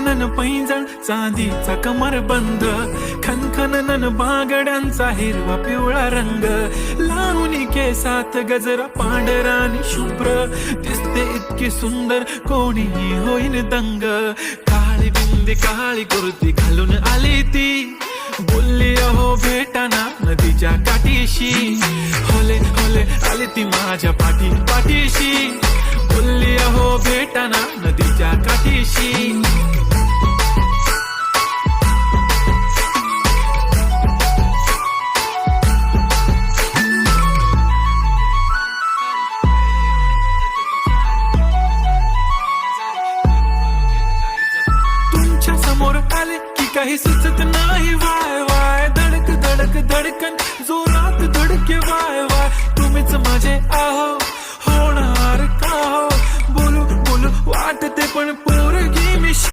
खनखनन पैंजण चांदीचा कमरबंद, खनखनन बागड्यांचा हिरवा पिवळा रंग, लावणी केसात गजरा पांढरा आणि शुभ्र, दिसते इतकी सुंदर कोणीही होईन दंग. काळी बिंदी काळी कुर्ती घालून आली ती, बोलली अहो भेटाना नदीच्या काठीशी. होले होले आली ती माझ्या पाठीशी, बोलली अहो भेटाना नदीच्या काठीशी. तुमच्या समोर आले की काही सुचत नाही, वाय वाय धडक धडक धडकन जोरात धडके, वाय वाय तुम्हीच माझे आहो, होणार का हो, बोलू बोलू वाटते पण